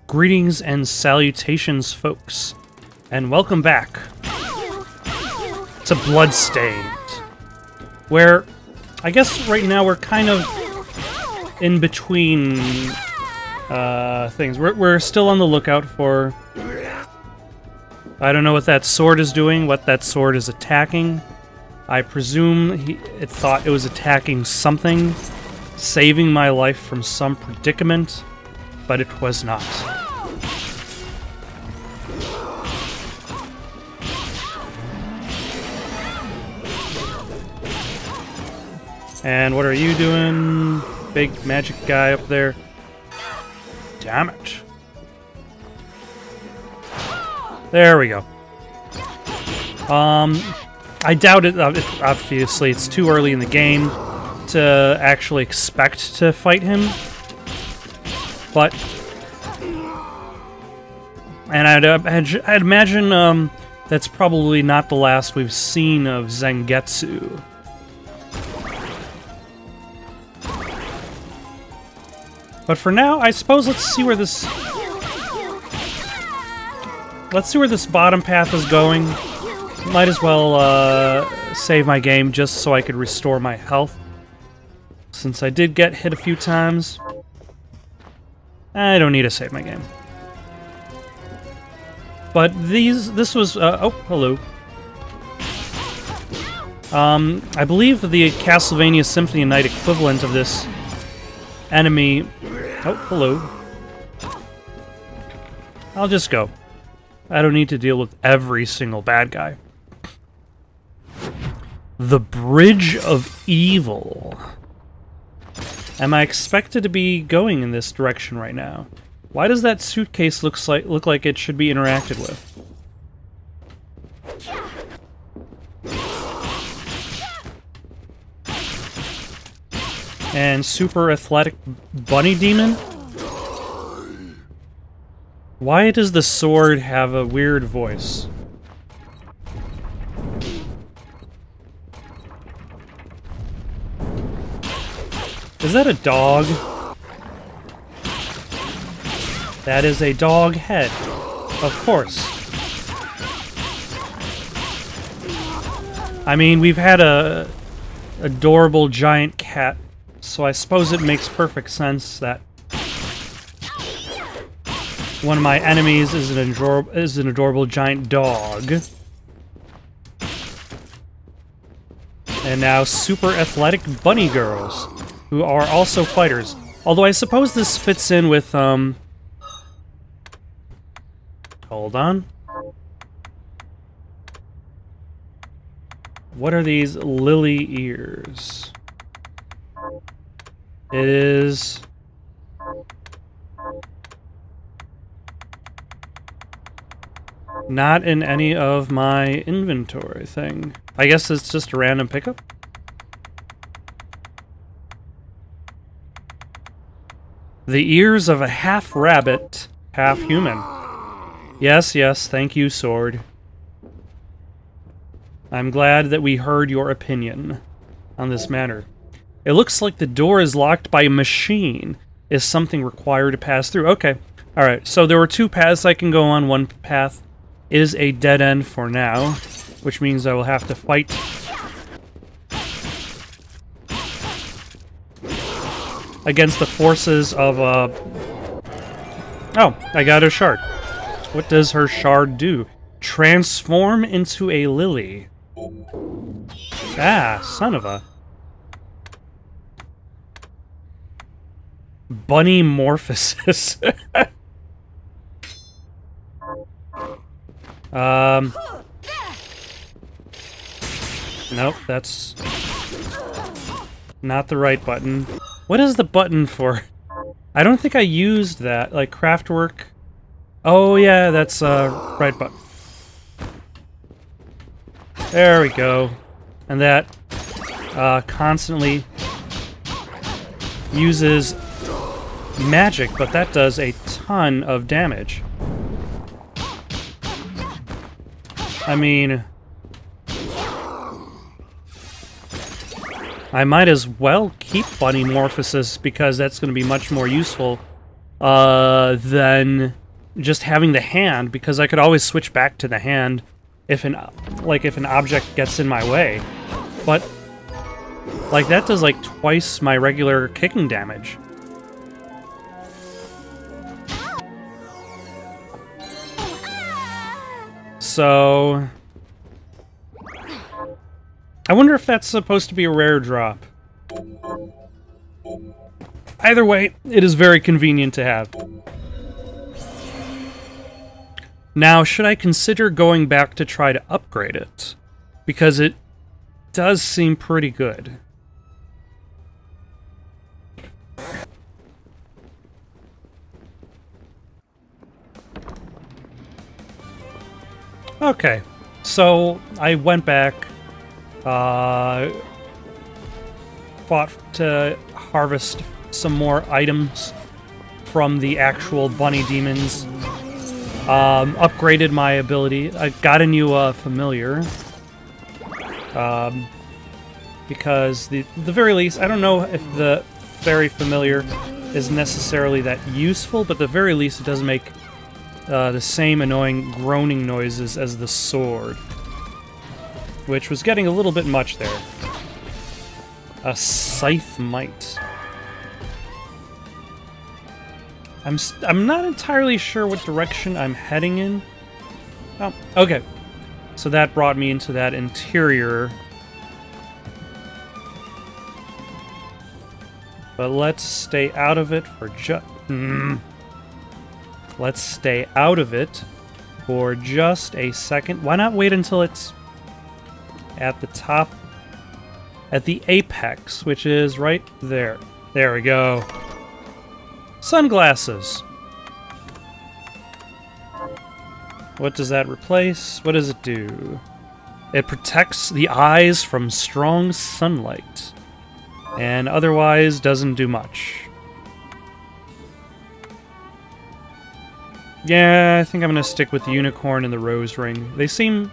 Greetings and salutations, folks, and welcome back to Bloodstained, where I guess right now we're kind of in between things. We're still on the lookout for... I don't know what that sword is doing, what that sword is attacking. I presume it thought it was attacking something, saving my life from some predicament, but it was not. And what are you doing, big magic guy up there? Damn it. There we go. I doubt it, obviously it's too early in the game to actually expect to fight him. But... and I'd imagine that's probably not the last we've seen of Zangetsu. But for now, I suppose let's see where this bottom path is going. Might as well save my game just so I could restore my health. Since I did get hit a few times, I don't need to save my game. But this was oh, hello. I believe the Castlevania Symphony of Night equivalent of this enemy. Oh, hello. I'll just go. I don't need to deal with every single bad guy. The Bridge of Evil. Am I expected to be going in this direction right now? Why does that suitcase look like it should be interacted with? And super athletic bunny demon? Why does the sword have a weird voice? Is that a dog? That is a dog head. Of course. I mean, we've had a adorable giant cat, so I suppose it makes perfect sense that one of my enemies is an adorable giant dog. And now super athletic bunny girls, who are also fighters. Although I suppose this fits in with, hold on. What are these lily ears? It is... not in any of my inventory thing. I guess it's just a random pickup? The ears of a half-rabbit, half-human. Yes, yes, thank you, sword. I'm glad that we heard your opinion on this matter. It looks like the door is locked by a machine. Is something required to pass through? Okay. Alright, so there were two paths I can go on. One path is a dead end for now, which means I will have to fight against the forces of, oh, I got a shard. What does her shard do? Transform into a lily. Ah, son of a... Bunnymorphosis. Nope, that's not the right button. What is the button for? I don't think I used that, like craftwork. Oh yeah, that's right button. There we go. And that constantly uses magic, but that does a ton of damage. I mean, I might as well keep Bunnymorphosis because that's going to be much more useful than just having the hand, because I could always switch back to the hand if an object gets in my way. But like that does like twice my regular kicking damage. So I wonder if that's supposed to be a rare drop. Either way, it is very convenient to have. Now, should I consider going back to try to upgrade it? Because it does seem pretty good. Okay, so I went back, fought to harvest some more items from the actual bunny demons, upgraded my ability. I got a new familiar, because the very least, I don't know if the fairy familiar is necessarily that useful, but at the very least it does make the same annoying groaning noises as the sword, which was getting a little bit much there. A scythe might. I'm not entirely sure what direction I'm heading in. Oh, okay. So that brought me into that interior. But let's stay out of it for Let's stay out of it for just a second. Why not wait until it's at the top, at the apex, which is right there. There we go. Sunglasses. What does that replace? What does it do? It protects the eyes from strong sunlight, and otherwise doesn't do much. Yeah, I think I'm gonna stick with the unicorn and the rose ring. They seem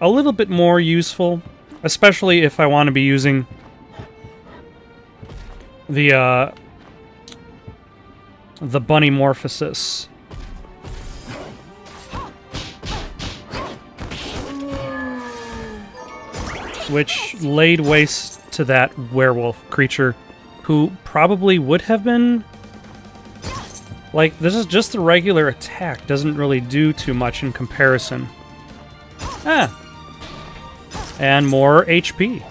a little bit more useful, especially if I want to be using the Bunnymorphosis. Which laid waste to that werewolf creature, who probably would have been... Like, this is just the regular attack, doesn't really do too much in comparison. Ah! And more HP.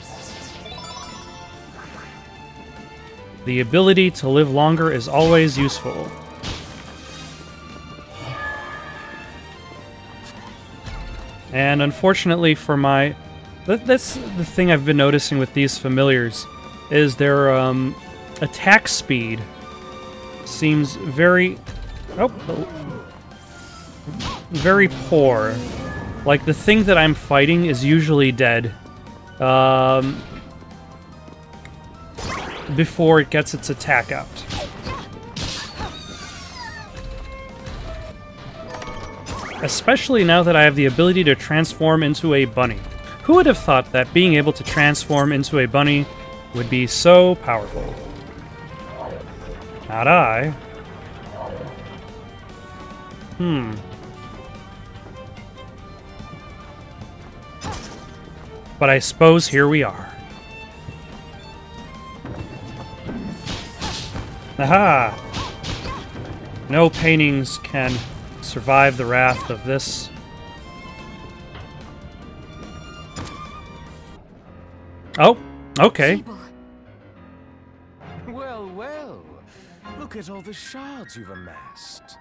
The ability to live longer is always useful. And unfortunately for my... That's the thing I've been noticing with these familiars, is their attack speed seems very... very poor. Like, the thing that I'm fighting is usually dead before it gets its attack out. Especially now that I have the ability to transform into a bunny. Who would have thought that being able to transform into a bunny would be so powerful? Not I. But I suppose here we are. Aha! No paintings can survive the wrath of this. Oh, okay. Well, well. Look at all the shards you've amassed.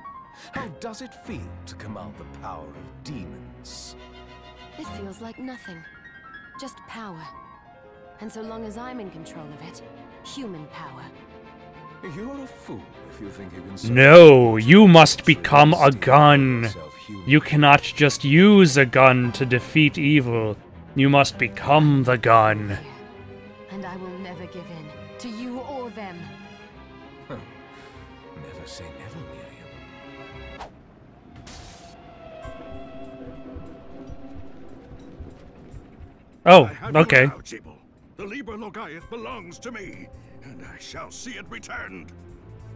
How does it feel to command the power of demons? It feels like nothing. Just power. And so long as I'm in control of it, human power. You're a fool if you think you can... No, you must become a gun. You cannot just use a gun to defeat evil. You must become the gun. And I will never give in to you or them. Never say never, Miriam. Oh, okay. The Liber Logaeth belongs to me, and I shall see it returned.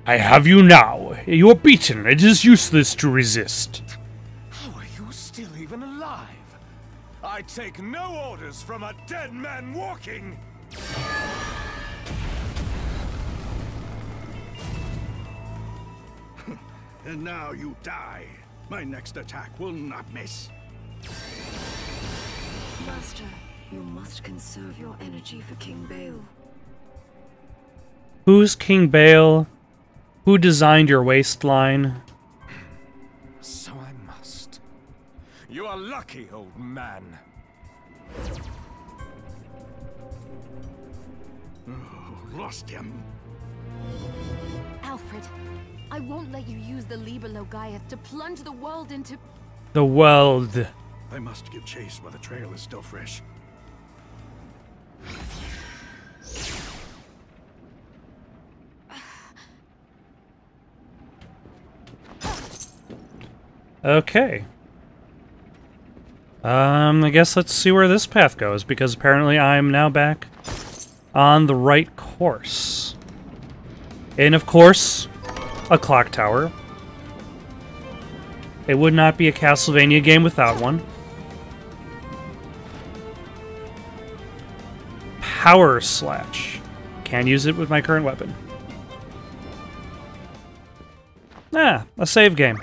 I have you now. You are beaten. It is useless to resist. How are you still even alive? I take no orders from a dead man walking! And now you die. My next attack will not miss. Master, you must conserve your energy for King Bale. Who's King Bale? Who designed your waistline? So I must. You are lucky, old man. Oh, lost him. Alfred, I won't let you use the Liber Logaeth to plunge the world into... The world. I must give chase while the trail is still fresh. Okay. I guess let's see where this path goes, because apparently I'm now back on the right course. And of course, a clock tower. It would not be a Castlevania game without one. Power Slash. Can't use it with my current weapon. Ah, a save game.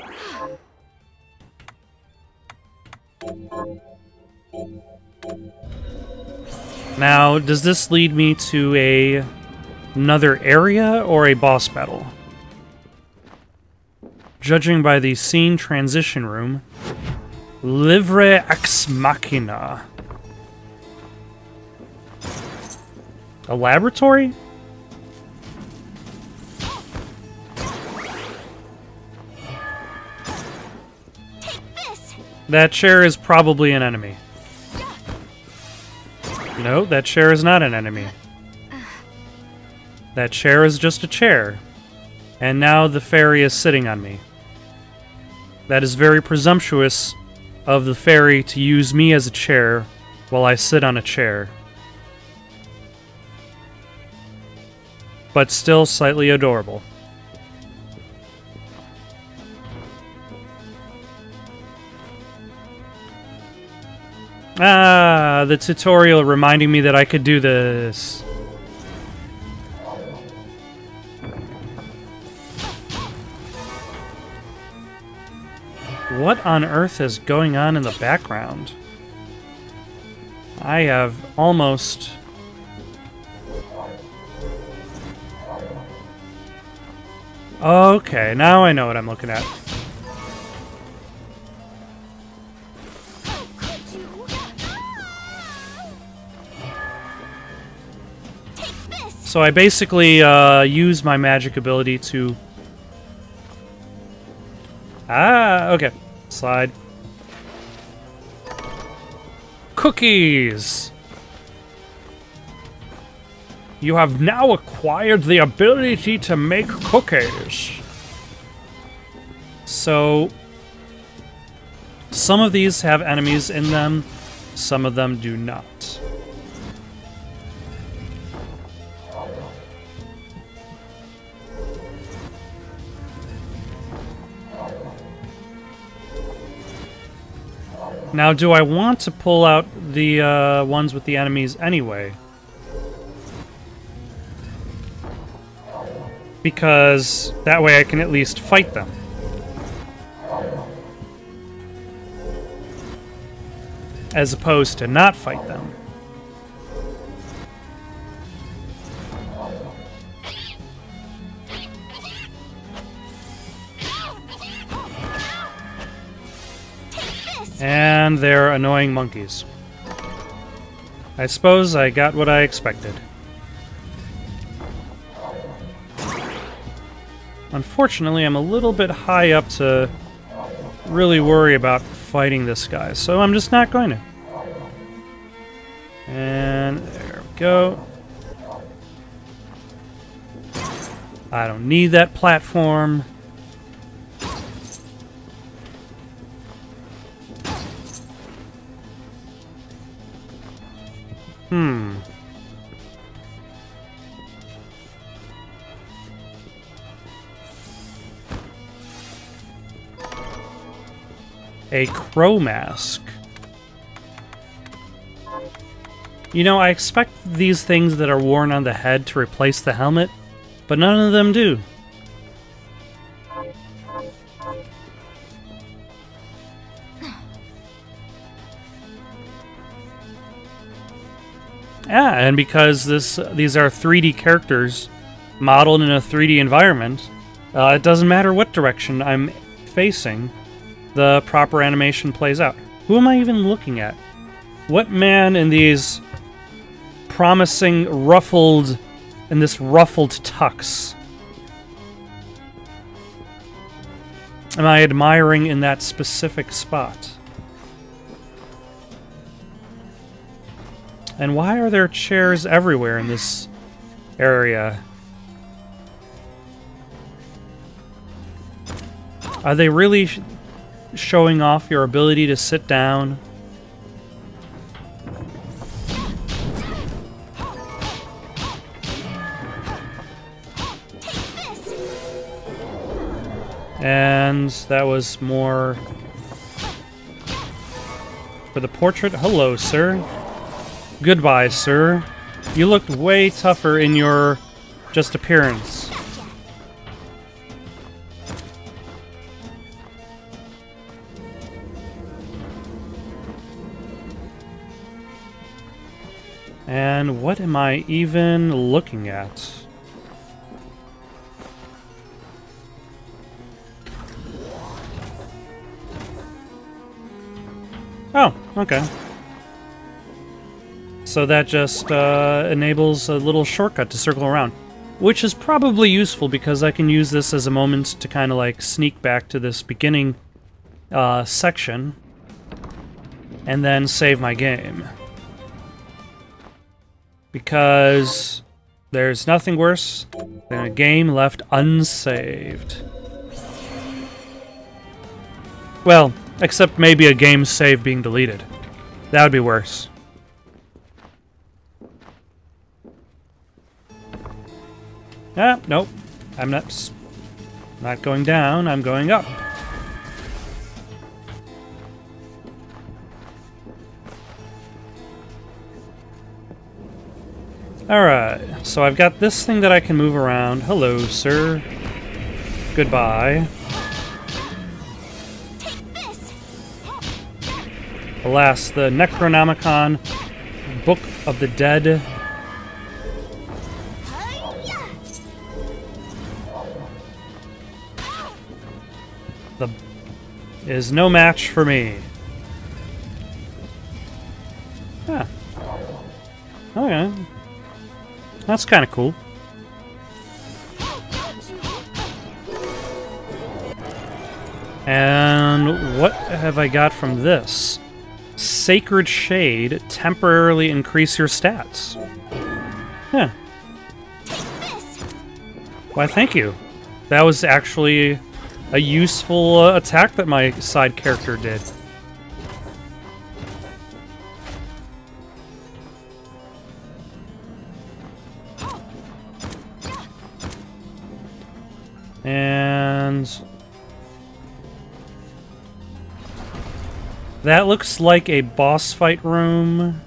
Now, does this lead me to another area or a boss battle? Judging by the scene transition room, Livre Ex Machina. A laboratory? That chair is probably an enemy. No, that chair is not an enemy. That chair is just a chair. And now the fairy is sitting on me. That is very presumptuous of the fairy to use me as a chair while I sit on a chair. But still slightly adorable. Ah, the tutorial reminding me that I could do this. What on earth is going on in the background? I have almost... Okay, now I know what I'm looking at. So I basically use my magic ability to... Ah, okay. Slide. Cookies! You have now acquired the ability to make cookies. So... some of these have enemies in them, some of them do not. Now, do I want to pull out the ones with the enemies anyway? Because that way I can at least fight them. As opposed to not fight them. And they're annoying monkeys. I suppose I got what I expected. Unfortunately, I'm a little bit high up to really worry about fighting this guy, so I'm just not going to. And there we go. I don't need that platform. A crow mask. You know, I expect these things that are worn on the head to replace the helmet, but none of them do. Yeah, and because these are 3D characters modeled in a 3D environment, it doesn't matter what direction I'm facing, the proper animation plays out. Who am I even looking at? What man in these promising in this ruffled tux am I admiring in that specific spot? And why are there chairs everywhere in this area? Are they really showing off your ability to sit down? And that was more for the portrait. Hello, sir. Goodbye, sir. You looked way tougher in your just appearance. And what am I even looking at? Oh, okay. So that just enables a little shortcut to circle around, which is probably useful because I can use this as a moment to kind of like sneak back to this beginning section and then save my game. Because there's nothing worse than a game left unsaved. Well, except maybe a game save being deleted. That would be worse. Ah, nope. I'm not going down, I'm going up. Alright, so I've got this thing that I can move around. Hello, sir. Goodbye. Take this. Alas, the Necronomicon, Book of the Dead. Is no match for me. Huh. Okay. That's kind of cool. And what have I got from this? Sacred Shade, temporarily increase your stats. Huh. Why, thank you. That was actually a useful attack that my side character did. And that looks like a boss fight room.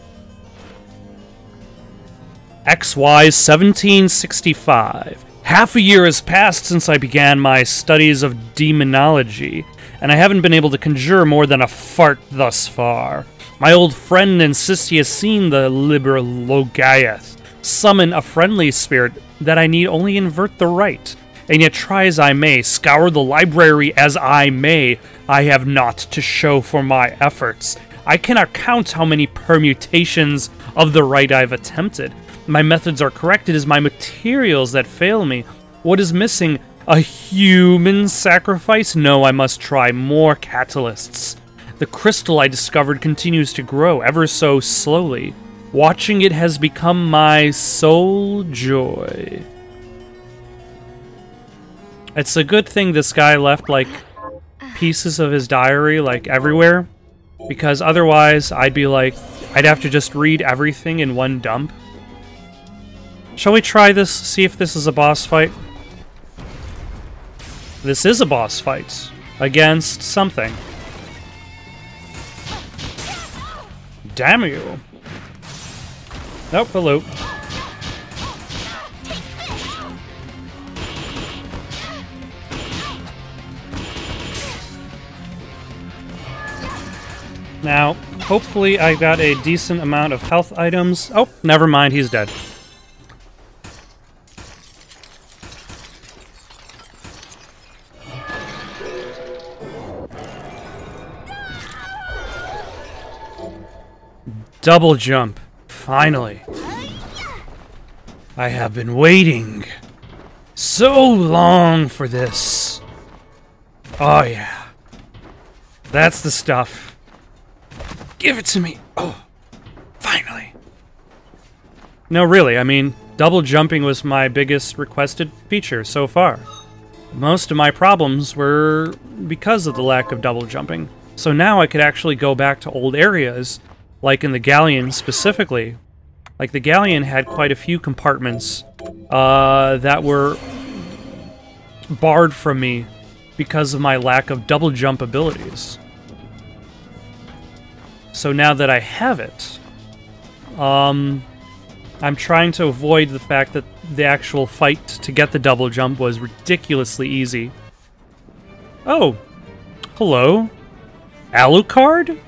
XY 1765. Half a year has passed since I began my studies of demonology, and I haven't been able to conjure more than a fart thus far. My old friend insists he has seen the Liberlogaeth summon a friendly spirit that I need only invert the right. And yet try as I may, scour the library as I may, I have naught to show for my efforts. I cannot count how many permutations of the right I've attempted. My methods are correct, it is my materials that fail me. What is missing? A human sacrifice? No, I must try more catalysts. The crystal I discovered continues to grow, ever so slowly. Watching it has become my sole joy. It's a good thing this guy left, like, pieces of his diary, like, everywhere. Because otherwise, I'd be like, I'd have to just read everything in one dump. Shall we try this, see if this is a boss fight? This is a boss fight. Against something. Damn you. Nope, hello. Now, hopefully I got a decent amount of health items. Oh, never mind, he's dead. Double jump. Finally. I have been waiting so long for this. Oh yeah. That's the stuff. Give it to me. Oh, finally. No, really, I mean, double jumping was my biggest requested feature so far. Most of my problems were because of the lack of double jumping. So now I could actually go back to old areas, like in the Galleon specifically. Like, the Galleon had quite a few compartments that were barred from me because of my lack of double jump abilities. So now that I have it, I'm trying to avoid the fact that the actual fight to get the double jump was ridiculously easy. Oh, hello. Alucard?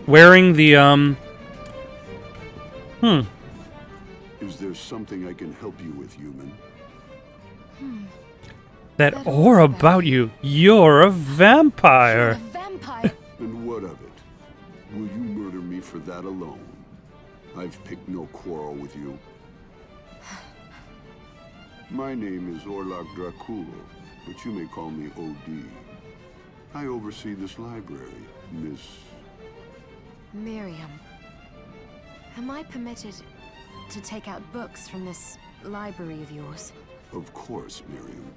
Wearing the, Is there something I can help you with, human? That aura about you. You're a vampire. A vampire? And what of it? Will you murder me for that alone? I've picked no quarrel with you. My name is Orlok Dracul, but you may call me OD. I oversee this library, Miss... Miriam. Am I permitted to take out books from this library of yours? Of course, Miriam.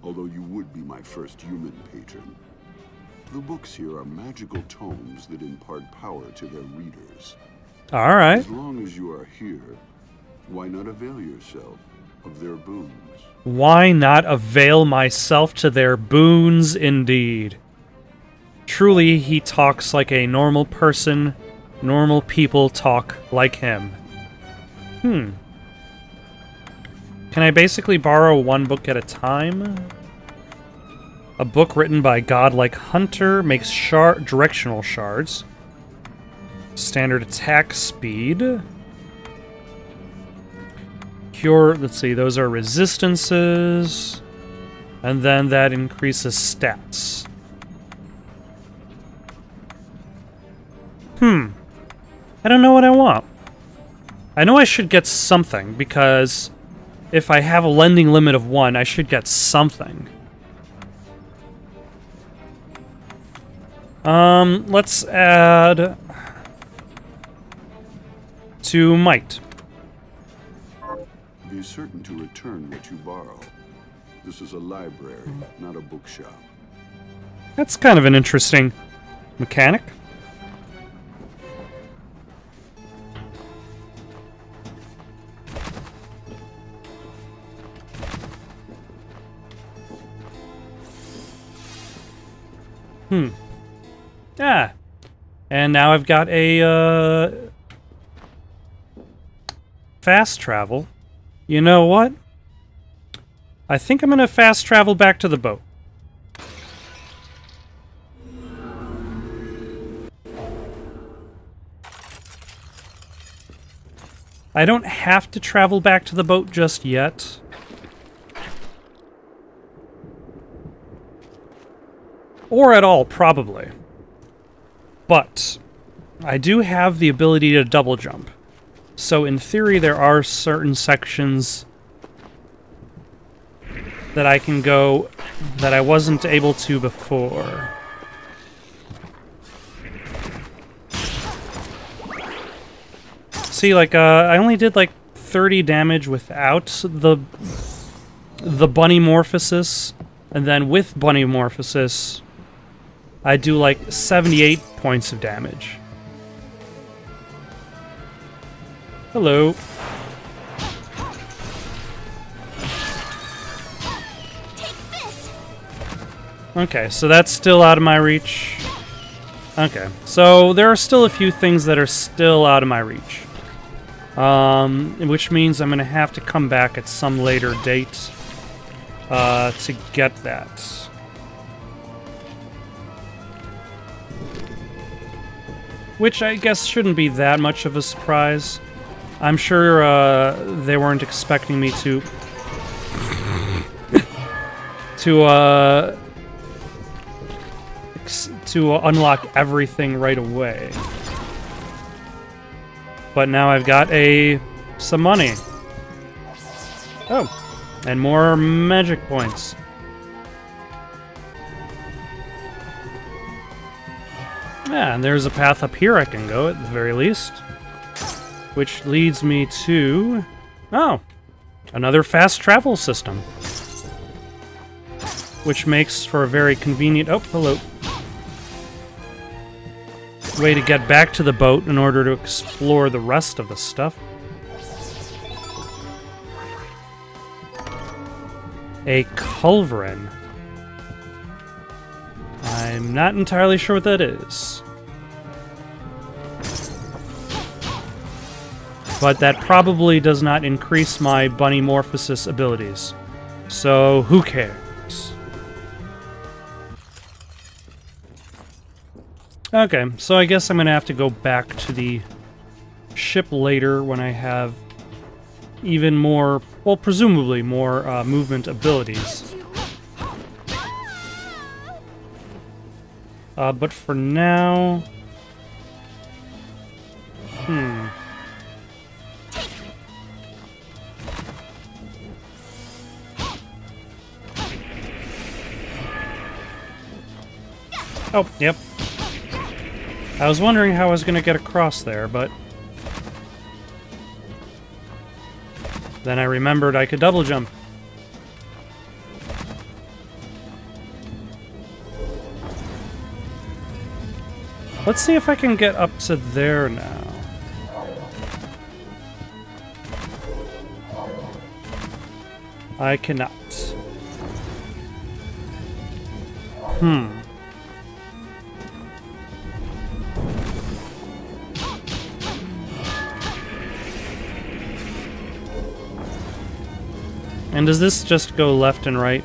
Although you would be my first human patron. The books here are magical tomes that impart power to their readers. All right. As long as you are here, why not avail yourself of their boons? Why not avail myself to their boons, indeed? Truly, he talks like a normal person. Normal people talk like him. Can I basically borrow one book at a time? A book written by godlike hunter makes directional shards. Standard attack speed. Cure, let's see, those are resistances. And then that increases stats. I don't know what I want. I know I should get something, because if I have a lending limit of 1, I should get something. Let's add... to might. Be certain to return what you borrow. This is a library, not a bookshop. That's kind of an interesting mechanic. Ah. And now I've got a, fast travel. You know what? I think I'm gonna fast travel back to the boat. I don't have to travel back to the boat just yet. Or at all, probably. But I do have the ability to double jump. So in theory, there are certain sections that I can go that I wasn't able to before. See, like, I only did like 30 damage without the Bunnymorphosis, and then with Bunnymorphosis, I do like 78 points of damage. Hello. Okay, so that's still out of my reach. Okay, so there are still a few things that are still out of my reach. Which means I'm going to have to come back at some later date to get that. Which I guess shouldn't be that much of a surprise. I'm sure they weren't expecting me to unlock everything right away. But now I've got some money. Oh, and more magic points. Yeah, and there's a path up here I can go, at the very least. Which leads me to... oh, another fast travel system. Which makes for a very convenient... oh, hello. Way to get back to the boat in order to explore the rest of the stuff. A culverin. I'm not entirely sure what that is. But that probably does not increase my Bunnymorphosis abilities. So, who cares? Okay, so I guess I'm going to have to go back to the ship later when I have even more, well, presumably more movement abilities. But for now... oh, yep. I was wondering how I was going to get across there, but... then I remembered I could double jump. Let's see if I can get up to there now. I cannot. And does this just go left and right?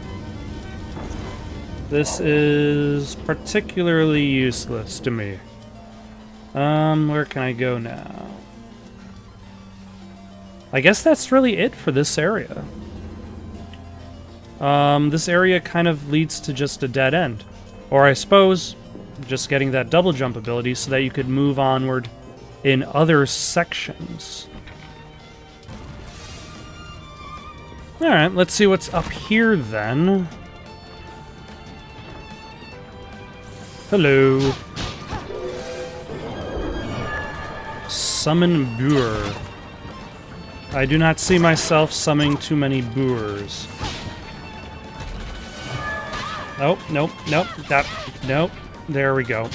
This is particularly useless to me. Where can I go now? I guess that's really it for this area. This area kind of leads to just a dead end. Or I suppose, just getting that double jump ability so that you could move onward in other sections. Alright, let's see what's up here then. Hello. Summon Boor. I do not see myself summoning too many Boors. Nope, nope, nope, nope. There we go.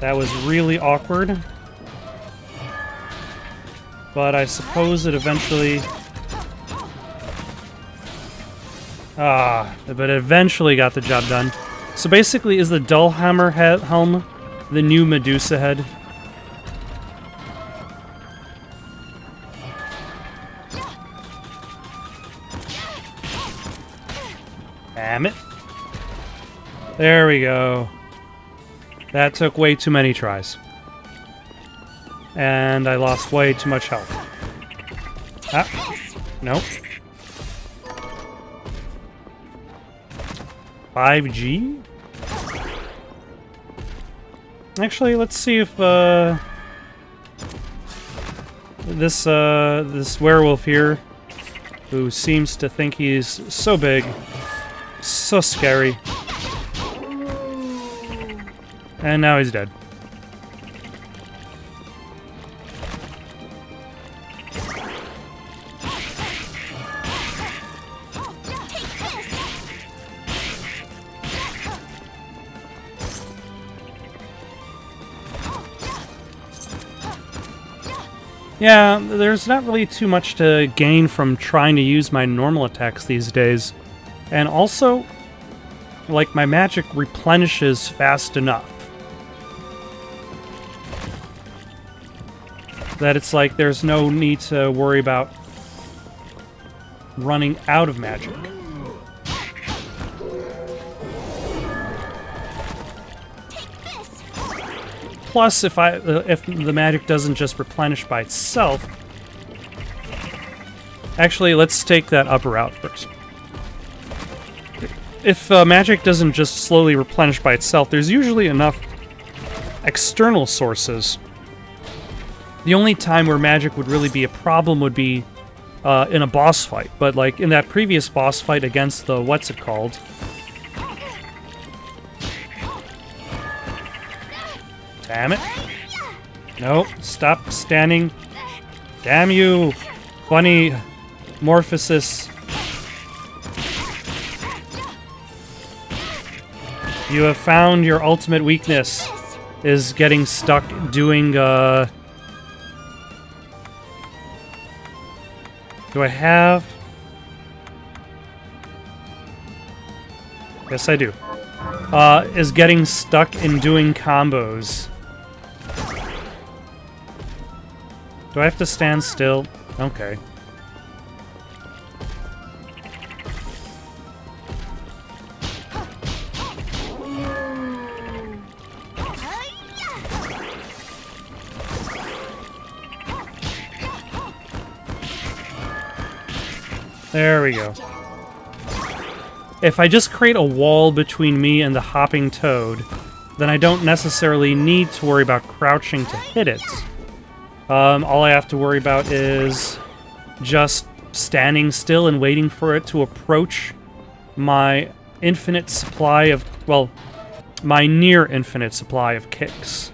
That was really awkward. But I suppose it eventually... but it eventually got the job done. So basically, is the Dullhammer helm the new Medusa head? Damn it. There we go. That took way too many tries. And I lost way too much health. Ah, nope. 5G? Actually, let's see if this werewolf here, who seems to think he's so big, so scary, and now he's dead. Yeah, there's not really too much to gain from trying to use my normal attacks these days. And also, like my magic replenishes fast enough that it's like there's no need to worry about running out of magic. Plus, if the magic doesn't just replenish by itself... Actually, let's take that upper out first. If magic doesn't just slowly replenish by itself, there's usually enough external sources. The only time where magic would really be a problem would be in a boss fight. But like in that previous boss fight against the what's-it-called... Damn it. No, stop standing. Damn you, Bunnymorphosis. You have found your ultimate weakness, is getting stuck doing, Do I have... Yes, I do. Is getting stuck in doing combos. Do I have to stand still? Okay. There we go. If I just create a wall between me and the hopping toad, then I don't necessarily need to worry about crouching to hit it. All I have to worry about is just standing still and waiting for it to approach my infinite supply of, well, my near infinite supply of kicks.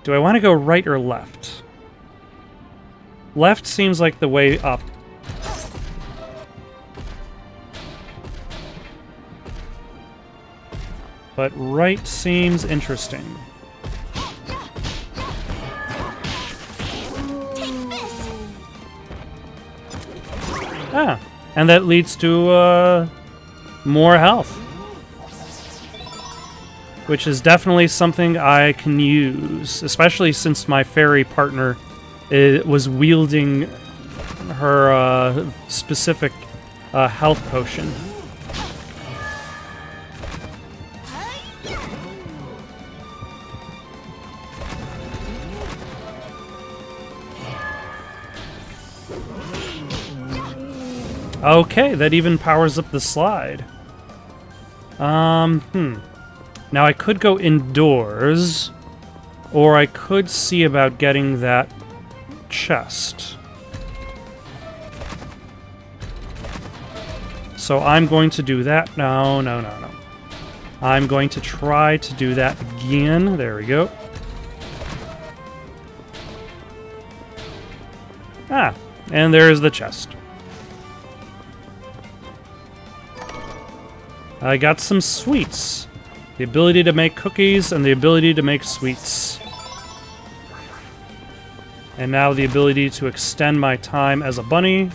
Do I want to go right or left? Left seems like the way up. But right seems interesting. Ah, and that leads to more health. Which is definitely something I can use, especially since my fairy partner was wielding her specific health potion. Okay, that even powers up the slide. Now I could go indoors, or I could see about getting that chest. So I'm going to do that. No. I'm going to try to do that again. There we go. Ah, and there's the chest. I got some sweets. The ability to make cookies and the ability to make sweets. And now the ability to extend my time as a bunny.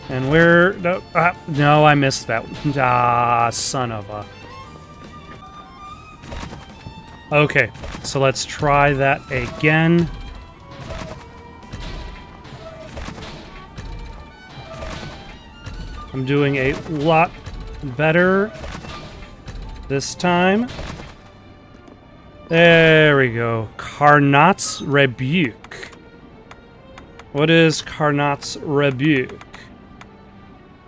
And where... No, I missed that. Ah, son of a... Okay, so let's try that again. I'm doing a lot better this time. There we go. Carnot's Rebuke. What is Carnot's Rebuke?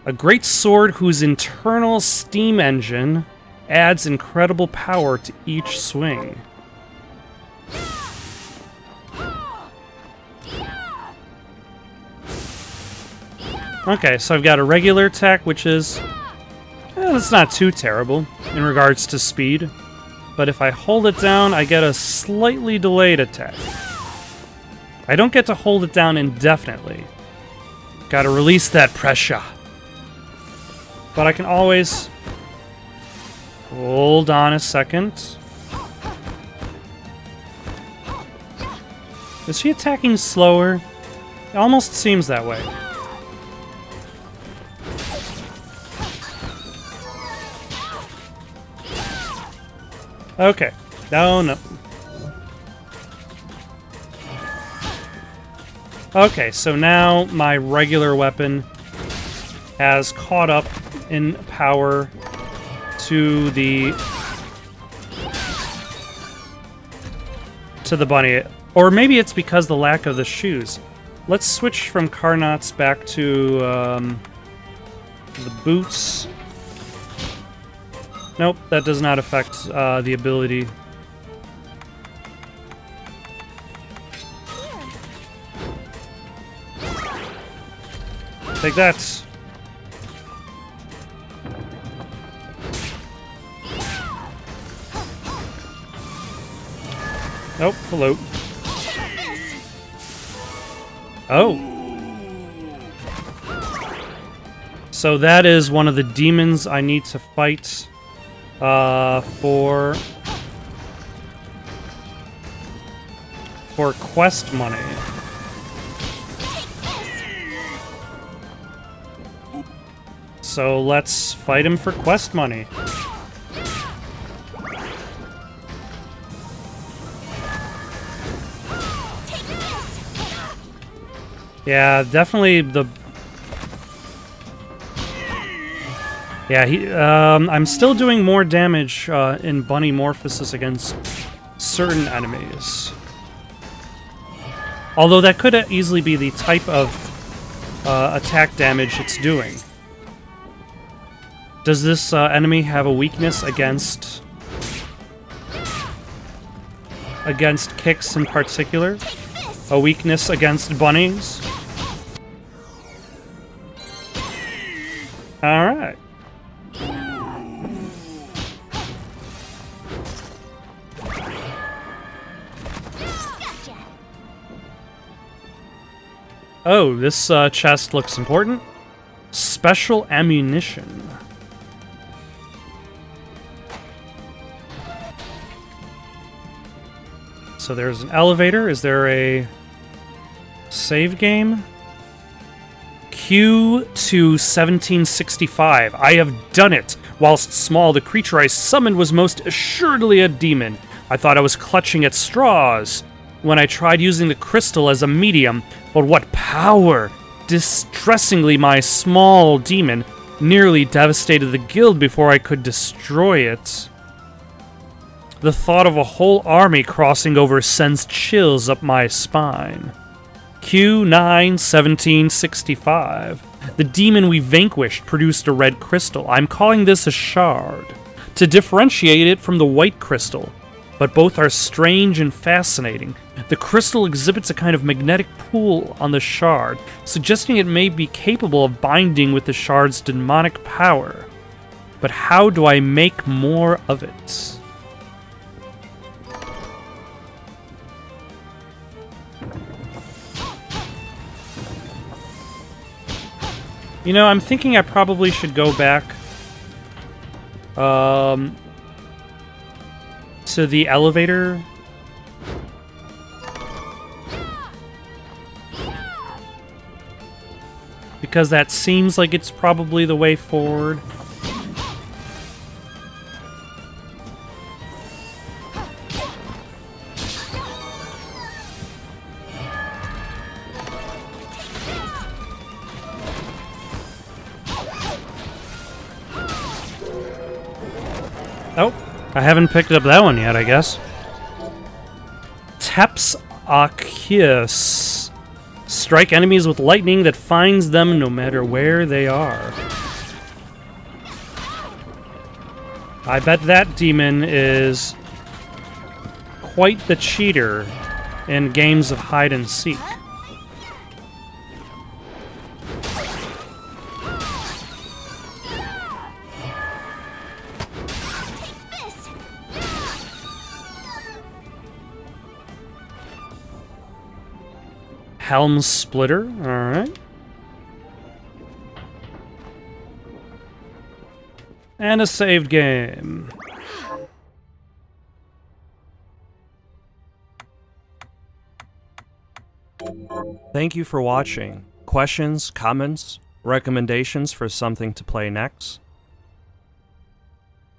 A great sword whose internal steam engine adds incredible power to each swing. Okay, so I've got a regular attack, which is... that's not too terrible in regards to speed. But if I hold it down, I get a slightly delayed attack. I don't get to hold it down indefinitely. Gotta release that pressure. But I can always... Hold on a second. Is she attacking slower? It almost seems that way. Okay. No, no. Okay, so now my regular weapon has caught up in power to the bunny. Or maybe it's because the lack of the shoes. Let's switch from Carnots back to the boots. Nope, that does not affect the ability. Take that. Nope, hello. Oh. So that is one of the demons I need to fight for quest money. So let's fight him for quest money. Yeah, definitely the... Yeah, I'm still doing more damage in Bunnymorphosis against certain enemies. Although that could easily be the type of attack damage it's doing. Does this enemy have a weakness against kicks in particular? A weakness against bunnies? Alright. Oh, this chest looks important. Special ammunition. So there's an elevator. Is there a save game? Q to 1765. I have done it. Whilst small, the creature I summoned was most assuredly a demon. I thought I was clutching at straws when I tried using the crystal as a medium, but what power! Distressingly, my small demon nearly devastated the guild before I could destroy it. The thought of a whole army crossing over sends chills up my spine. Q91765. The demon we vanquished produced a red crystal. I'm calling this a shard, to differentiate it from the white crystal. But both are strange and fascinating. The crystal exhibits a kind of magnetic pull on the shard, suggesting it may be capable of binding with the shard's demonic power. But how do I make more of it? You know, I'm thinking I probably should go back to the elevator. Because that seems like it's probably the way forward. Oh, I haven't picked up that one yet, I guess. Teps Arceus. Strike enemies with lightning that finds them no matter where they are. I bet that demon is quite the cheater in games of hide and seek. Helm Splitter, alright. And a saved game. Thank you for watching. Questions, comments, recommendations for something to play next?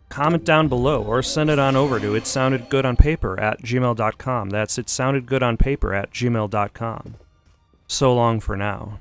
Comment down below or send it on over to itsoundedgoodonpaper@gmail.com. That's itsoundedgoodonpaper@gmail.com. So long for now.